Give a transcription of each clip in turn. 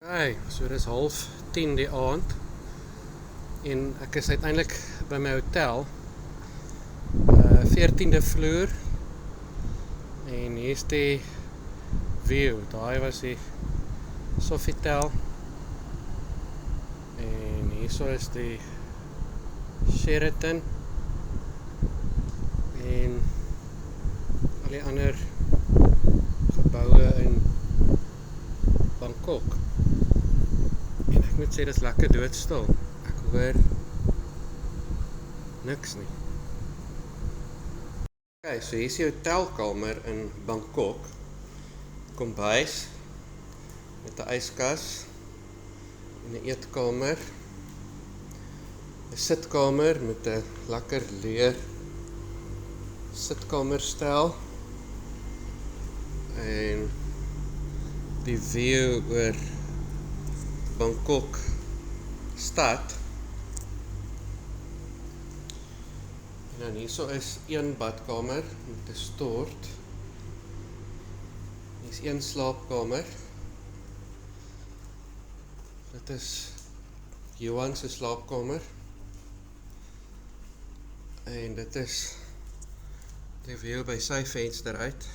Hey, so dis 9:30 die aand en ek is uiteindelik by my hotel, 14de vloer, en hier is die view. Daai was die Sofitel en hierso is die Sheraton en al die ander geboue in Bangkok. En ek moet sê, dis lekker doodstil. Ek hoor niks nie. Okay, so hier is die hotelkamer in Bangkok. Kombuis met 'n yskas en 'n eetkamer. 'n Sitkamer met 'n lekker leer sitkamerstel. En die view oor Bangkok stad. En dan hierso is een badkamer met 'n stort. Hier is een slaapkamer. Dit is Johan se slaapkamer. En dit is die view by sy venster uit.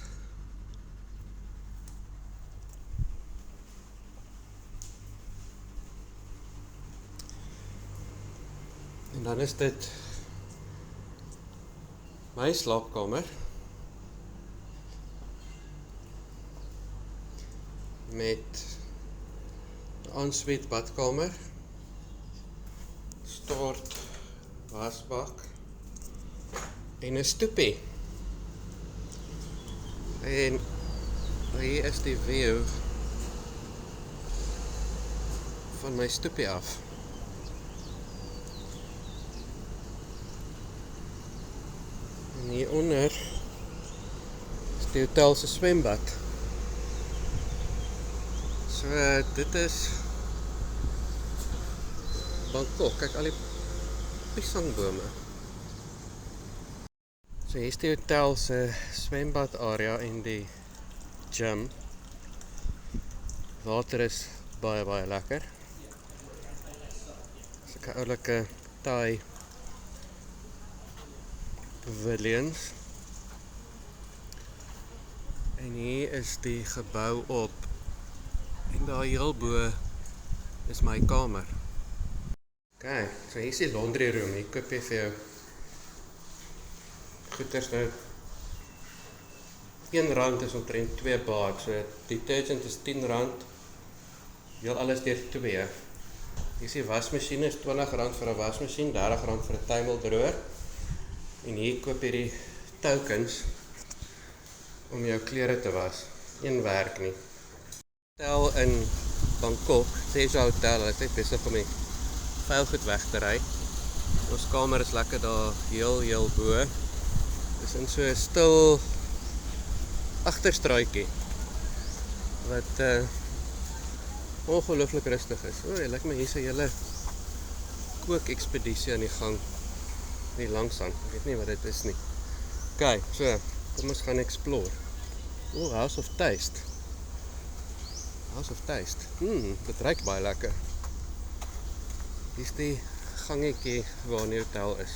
En dan is dit my slaapkamer met 'n ensuite badkamer, stort, wasbak en 'n stoepie. En hier is die view van my stoepie af. En hieronder is die hotel se swembad. So dit is Bangkok. Kyk al die piesangbome. So hier is die hotel se swembad area en die gym. Water is baie lekker. So 'n oulike Thai pavilions. En hier is die gebou op. En daar heel bo is my kamer. Okay, so hier is die laundry room. Hier koop jy vir jou goeders nou. R1 is omtrent 2 baht. So detergent is R10. Heel alles deur 2. Hier is die wasmasjien, is R20 vir 'n wasmasjien, R30 vir 'n tuimeldroër. En hier koop jy die tokens om jou klere te was. Een werk nie. Hotel in Bangkok, Teja Hotel, hulle is net besig om die vuilgoed weg te ry. Ons kamer is lekker daar heel bo. Dis in so 'n stil agterstraatjie wat ongelooflik rustig is. O, lyk my hier's 'n hele kookekspedisie aan die gang. Nie langs aan. Ek weet nie wat dit is nie. Okay, so kom ons gaan explore. O, House of Taste. House of Taste. Dit ruik baie lekker. Hier is die gangetjie waar die hotel is.